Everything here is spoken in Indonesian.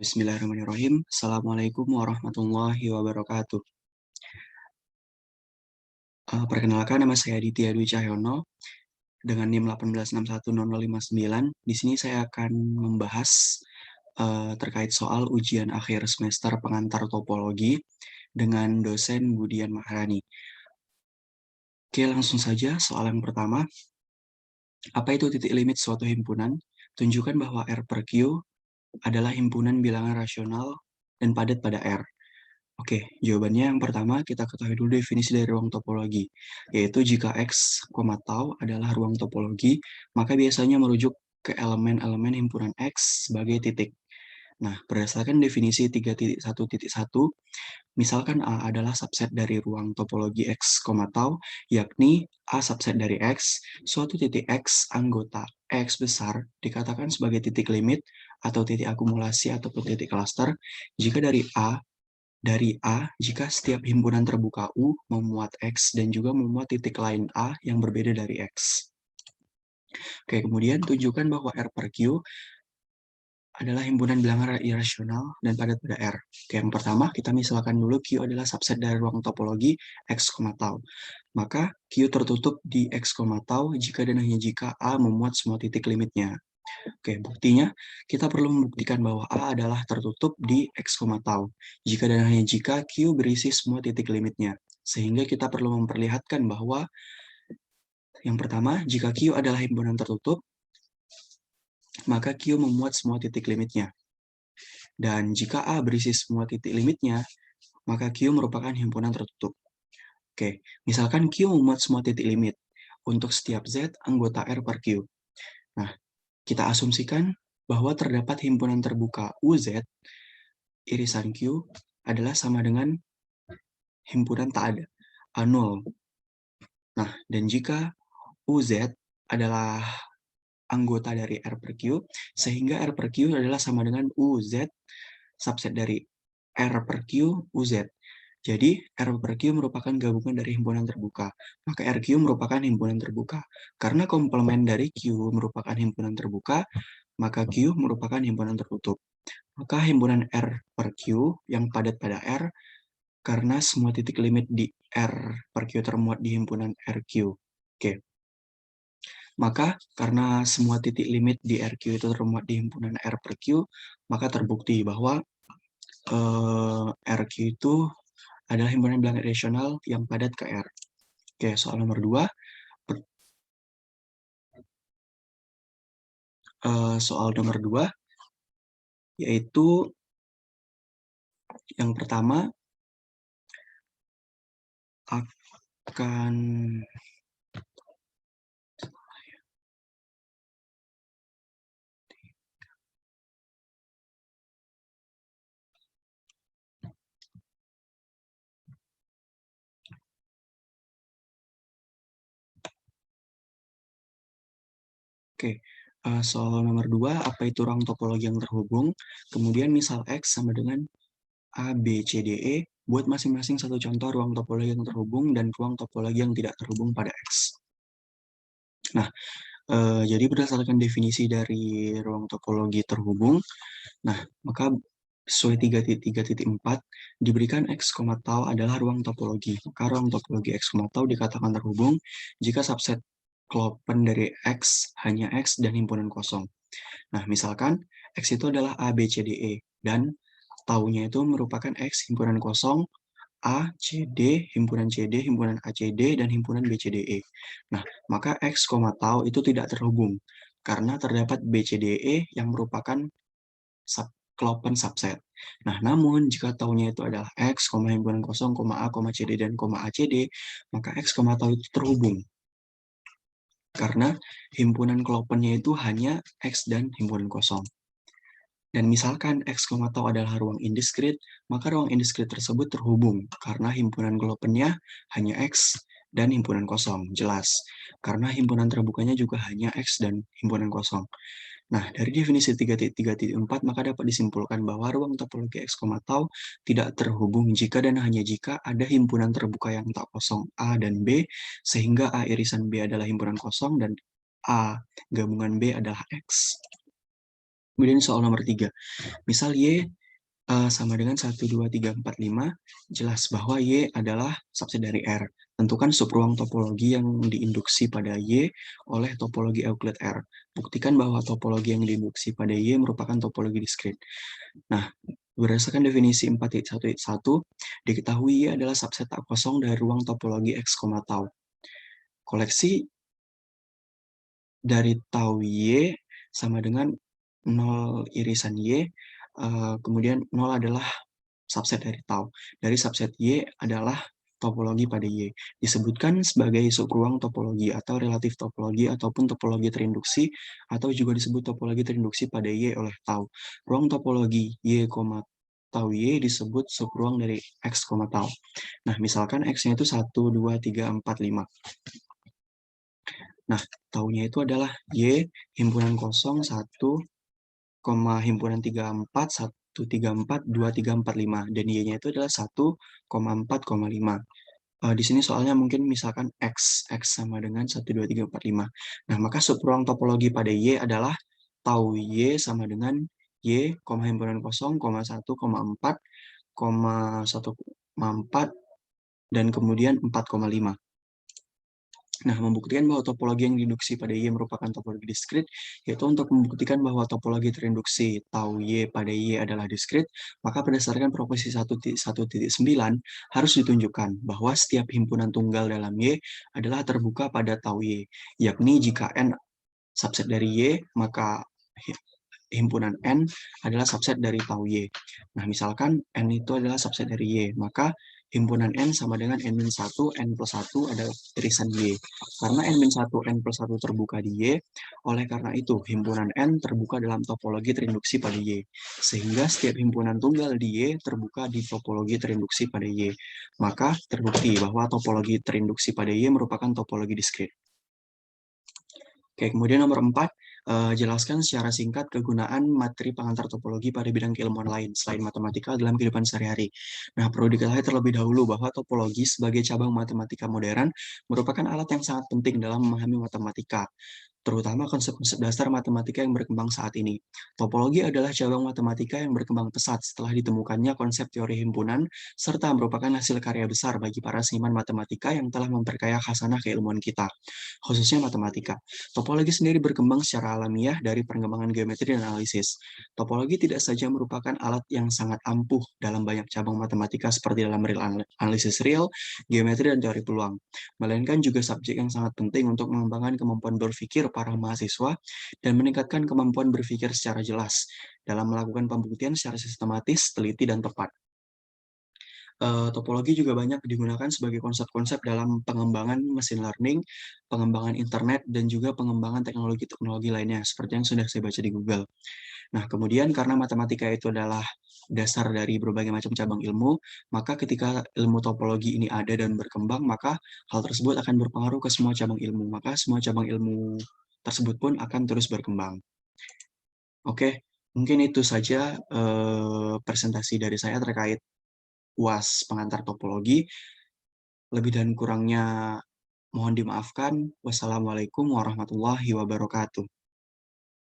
Bismillahirrahmanirrahim. Assalamualaikum warahmatullahi wabarakatuh. Perkenalkan, nama saya Aditya Dwi Cahyono dengan NIM 1861059. Di sini saya akan membahas terkait soal ujian akhir semester pengantar topologi dengan dosen Budian Maharani. Oke, langsung saja soal yang pertama. Apa itu titik limit suatu himpunan? Tunjukkan bahwa R per Q adalah himpunan bilangan rasional dan padat pada R. Oke, jawabannya yang pertama kita ketahui dulu definisi dari ruang topologi, yaitu jika X, tau adalah ruang topologi, maka biasanya merujuk ke elemen-elemen himpunan X sebagai titik. Nah, berdasarkan definisi 3.1.1, misalkan A adalah subset dari ruang topologi X, tau, yakni A subset dari X, suatu titik X anggota X besar dikatakan sebagai titik limit atau titik akumulasi ataupun titik cluster jika dari A jika setiap himpunan terbuka U memuat X dan juga memuat titik lain A yang berbeda dari X. Oke, kemudian tunjukkan bahwa R per Q adalah himpunan bilangan irasional dan padat pada R. Oke, yang pertama kita misalkan dulu Q adalah subset dari ruang topologi X, tau. Maka Q tertutup di X, tau jika dan hanya jika A memuat semua titik limitnya. Oke, buktinya kita perlu membuktikan bahwa A adalah tertutup di X, tau, jika dan hanya jika Q berisi semua titik limitnya. Sehingga kita perlu memperlihatkan bahwa yang pertama, jika Q adalah himpunan tertutup, maka Q memuat semua titik limitnya. Dan jika A berisi semua titik limitnya, maka Q merupakan himpunan tertutup. Oke, misalkan Q memuat semua titik limit untuk setiap Z anggota R per Q. Nah, kita asumsikan bahwa terdapat himpunan terbuka UZ, irisan Q adalah sama dengan himpunan tak ada, A0. Nah, dan jika UZ adalah anggota dari R per Q, sehingga R per Q adalah sama dengan UZ subset dari R per Q UZ. Jadi, R per Q merupakan gabungan dari himpunan terbuka, maka RQ merupakan himpunan terbuka. Karena komplement dari Q merupakan himpunan terbuka, maka Q merupakan himpunan tertutup. Maka himpunan R per Q yang padat pada R, karena semua titik limit di R per Q termuat di himpunan RQ. Oke. Maka karena semua titik limit di RQ itu termuat di himpunan R per Q, maka terbukti bahwa RQ itu adalah himpunan bilangan rasional yang padat ke R. Oke, soal nomor 2. Soal nomor 2, yaitu yang pertama akan Oke, soal nomor 2, apa itu ruang topologi yang terhubung? Kemudian misal X sama dengan A, B, C, D, E, buat masing-masing satu contoh ruang topologi yang terhubung dan ruang topologi yang tidak terhubung pada X. Nah, jadi berdasarkan definisi dari ruang topologi terhubung, nah, maka sesuai 3.3.4 diberikan X, tau adalah ruang topologi. Maka ruang topologi X, tau dikatakan terhubung jika subset klopen dari X hanya X dan himpunan kosong. Nah, misalkan X itu adalah A, B, C, D, E, dan taunya itu merupakan X himpunan kosong, A, C, D, himpunan C, D, himpunan A, C, D, dan himpunan B, C, D, E. Nah, maka X, tau itu tidak terhubung, karena terdapat B, C, D, E yang merupakan klopen subset. Nah, namun jika taunya itu adalah X, himpunan kosong, A, C, D, dan A, C, D, maka X, tau itu terhubung. Karena himpunan klopennya itu hanya X dan himpunan kosong. Dan misalkan X, tau adalah ruang indiskrit, maka ruang indiskrit tersebut terhubung karena himpunan klopennya hanya X dan himpunan kosong, jelas. Karena himpunan terbukanya juga hanya X dan himpunan kosong. Nah, dari definisi 3.3.4 maka dapat disimpulkan bahwa ruang topologi X, tau tidak terhubung jika dan hanya jika ada himpunan terbuka yang tak kosong A dan B, sehingga A irisan B adalah himpunan kosong dan A gabungan B adalah X. Kemudian soal nomor 3, misal Y sama dengan 1, 2, 3, 4, 5, jelas bahwa Y adalah subset dari R. Tentukan subruang topologi yang diinduksi pada Y oleh topologi Euclid R. Buktikan bahwa topologi yang diinduksi pada Y merupakan topologi diskrit. Nah, berdasarkan definisi 4.1.1, diketahui Y adalah subset tak kosong dari ruang topologi X, tau. Koleksi dari tau Y sama dengan 0 irisan Y, kemudian 0 adalah subset dari tau. Dari subset Y adalah topologi pada Y. Disebutkan sebagai subruang topologi atau relatif topologi ataupun topologi terinduksi atau juga disebut topologi terinduksi pada Y oleh tau. Ruang topologi Y, tau Y disebut subruang dari X, tau. Nah, misalkan X-nya itu 1, 2, 3, 4, 5. Nah, taunya itu adalah Y himpunan kosong 1, himpunan 34, 1, 3, 4, 2, 3, 4, 5. Dan Y-nya itu adalah 1, 4, 5. Di sini soalnya mungkin misalkan X sama dengan 1, 2, 3, 4, 5. Nah, maka subruang topologi pada Y adalah tau Y sama dengan Y, himpunan kosong, 1, 4, 1, 4, dan kemudian 4,5. Nah, membuktikan bahwa topologi yang diinduksi pada Y merupakan topologi diskrit, yaitu untuk membuktikan bahwa topologi terinduksi tau Y pada Y adalah diskrit, maka berdasarkan proporsi 1.9 harus ditunjukkan bahwa setiap himpunan tunggal dalam Y adalah terbuka pada tau Y, yakni jika N subset dari Y, maka himpunan N adalah subset dari tau Y. Nah, misalkan N itu adalah subset dari Y, maka himpunan N sama dengan N-1, N plus 1 adalah irisan Y. Karena N-1, N plus 1 terbuka di Y, oleh karena itu himpunan N terbuka dalam topologi terinduksi pada Y. Sehingga setiap himpunan tunggal di Y terbuka di topologi terinduksi pada Y. Maka terbukti bahwa topologi terinduksi pada Y merupakan topologi diskrit. Oke, kemudian nomor 4, jelaskan secara singkat kegunaan materi pengantar topologi pada bidang keilmuan lain selain matematika dalam kehidupan sehari-hari. Nah, perlu diketahui terlebih dahulu bahwa topologi sebagai cabang matematika modern merupakan alat yang sangat penting dalam memahami matematika, terutama konsep-konsep dasar matematika yang berkembang saat ini. Topologi adalah cabang matematika yang berkembang pesat setelah ditemukannya konsep teori himpunan, serta merupakan hasil karya besar bagi para seniman matematika yang telah memperkaya khasanah keilmuan kita, khususnya matematika. Topologi sendiri berkembang secara alamiah dari perkembangan geometri dan analisis. Topologi tidak saja merupakan alat yang sangat ampuh dalam banyak cabang matematika seperti dalam analisis real, geometri, dan teori peluang, melainkan juga subjek yang sangat penting untuk mengembangkan kemampuan berpikir para mahasiswa dan meningkatkan kemampuan berpikir secara jelas dalam melakukan pembuktian secara sistematis, teliti, dan tepat. Topologi juga banyak digunakan sebagai konsep-konsep dalam pengembangan mesin learning, pengembangan internet, dan juga pengembangan teknologi-teknologi lainnya, seperti yang sudah saya baca di Google. Nah, kemudian karena matematika itu adalah dasar dari berbagai macam cabang ilmu, maka ketika ilmu topologi ini ada dan berkembang, maka hal tersebut akan berpengaruh ke semua cabang ilmu. Maka semua cabang ilmu tersebut pun akan terus berkembang. Oke, mungkin itu saja presentasi dari saya terkait UAS pengantar topologi. Lebih dan kurangnya mohon dimaafkan. Wassalamualaikum warahmatullahi wabarakatuh.